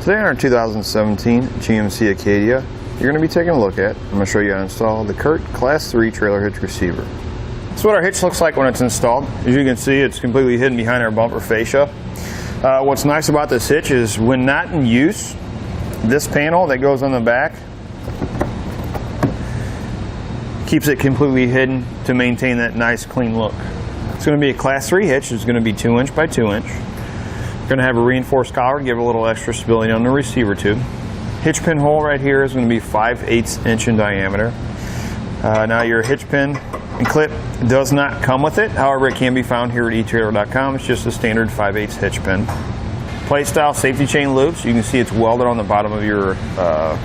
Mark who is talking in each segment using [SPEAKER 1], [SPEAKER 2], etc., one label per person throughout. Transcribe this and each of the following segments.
[SPEAKER 1] Today on our 2017 GMC Acadia, you're going to be taking a look at, I'm going to show you how to install the CURT Class 3 Trailer Hitch Receiver. This is what our hitch looks like when it's installed. As you can see, it's completely hidden behind our bumper fascia. What's nice about this hitch is when not in use, this panel that goes on the back keeps it completely hidden to maintain that nice clean look. It's going to be a Class 3 hitch. It's going to be 2 inch by 2 inch. Going to have a reinforced collar to give a little extra stability on the receiver tube. Hitch pin hole right here is going to be 5/8 inch in diameter. Now your hitch pin and clip does not come with it, however it can be found here at etrailer.com. It's just a standard 5/8 hitch pin. Plate style safety chain loops. You can see it's welded on the bottom of your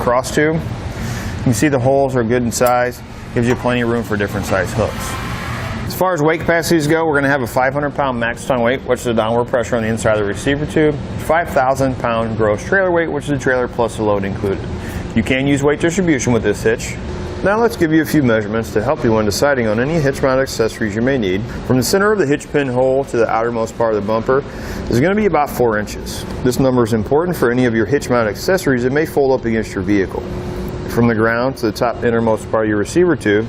[SPEAKER 1] cross tube. You can see the holes are good in size. Gives you plenty of room for different size hooks. As far as weight capacities go, we're going to have a 500-pound max ton weight, which is a downward pressure on the inside of the receiver tube, 5,000-pound gross trailer weight, which is a trailer plus the load included. You can use weight distribution with this hitch. Now let's give you a few measurements to help you when deciding on any hitch mount accessories you may need. From the center of the hitch pin hole to the outermost part of the bumper is going to be about 4 inches. This number is important for any of your hitch mount accessories that may fold up against your vehicle. From the ground to the top innermost part of your receiver tube,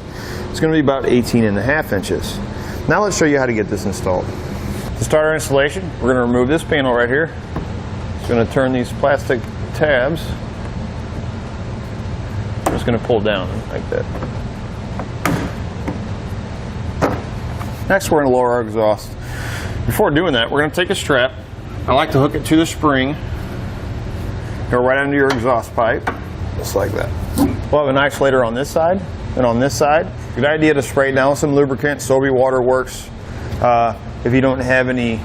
[SPEAKER 1] it's going to be about 18.5 inches. Now let's show you how to get this installed. To start our installation, we're going to remove this panel right here. It's going to turn these plastic tabs. I'm just going to pull down like that. Next, we're going to lower our exhaust. Before doing that, we're going to take a strap. I like to hook it to the spring. Go right under your exhaust pipe, just like that. We'll have an isolator on this side and on this side. Good idea to spray down with some lubricant. Soapy water works. If you don't have any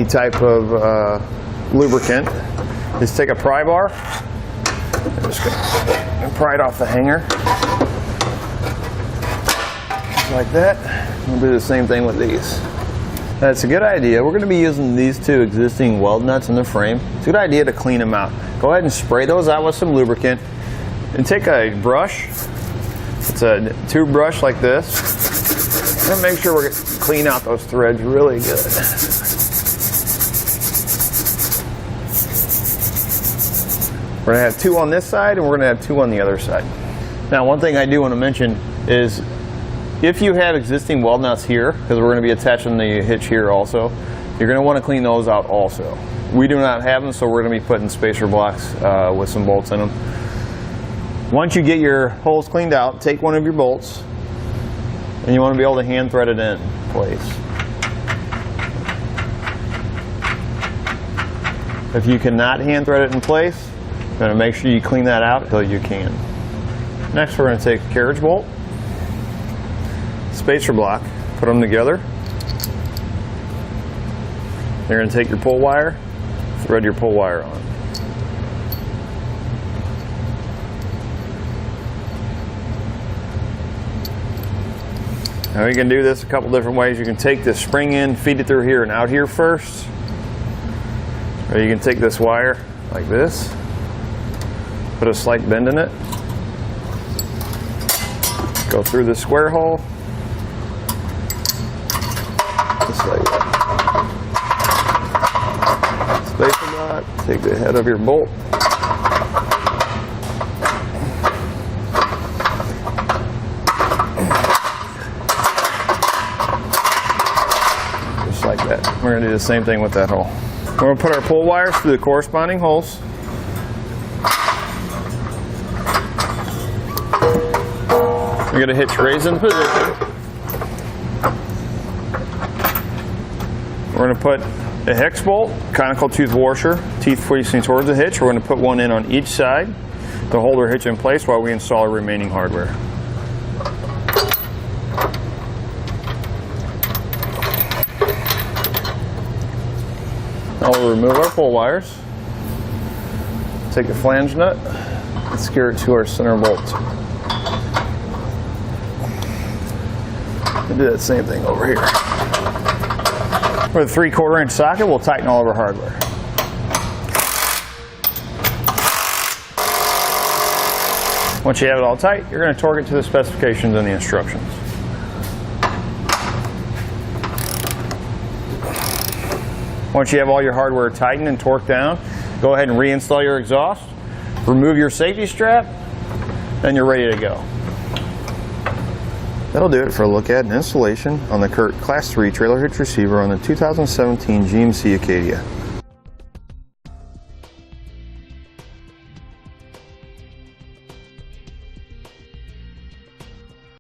[SPEAKER 1] type of lubricant, just take a pry bar. I'm just going to pry it off the hanger. Just like that. We'll do the same thing with these. That's a good idea. We're going to be using these two existing weld nuts in the frame. It's a good idea to clean them out. Go ahead and spray those out with some lubricant. And take a brush. It's a tube brush like this. And make sure we clean out those threads really good. We're going to have 2 on this side and we're going to have 2 on the other side. Now, one thing I do want to mention is if you have existing weld nuts here, because we're going to be attaching the hitch here also, you're going to want to clean those out also. We do not have them, so we're going to be putting spacer blocks with some bolts in them. Once you get your holes cleaned out, take one of your bolts, and you want to be able to hand thread it in place. If you cannot hand thread it in place, you're going to make sure you clean that out until you can. Next, we're going to take a carriage bolt, spacer block, put them together. You're going to take your pull wire, thread your pull wire on. Now you can do this a couple different ways. You can take this spring in, feed it through here and out here first. Or you can take this wire like this, put a slight bend in it, go through the square hole, just like that. Spacer block, take the head of your bolt. Like that. We're going to do the same thing with that hole. We're going to put our pull wires through the corresponding holes. We're going to hitch raise in position. We're going to put a hex bolt, conical tooth washer, teeth facing towards the hitch. We're going to put one in on each side to hold our hitch in place while we install our remaining hardware. Now we'll remove our pull wires, take a flange nut, and secure it to our center bolt. And do that same thing over here. With a 3/4 inch socket, we'll tighten all of our hardware. Once you have it all tight, you're going to torque it to the specifications and the instructions. Once you have all your hardware tightened and torqued down, Go ahead and reinstall your exhaust, remove your safety strap, and you're ready to go. That'll do it for a look at and installation on the CURT Class 3 Trailer Hitch Receiver on the 2017 GMC Acadia.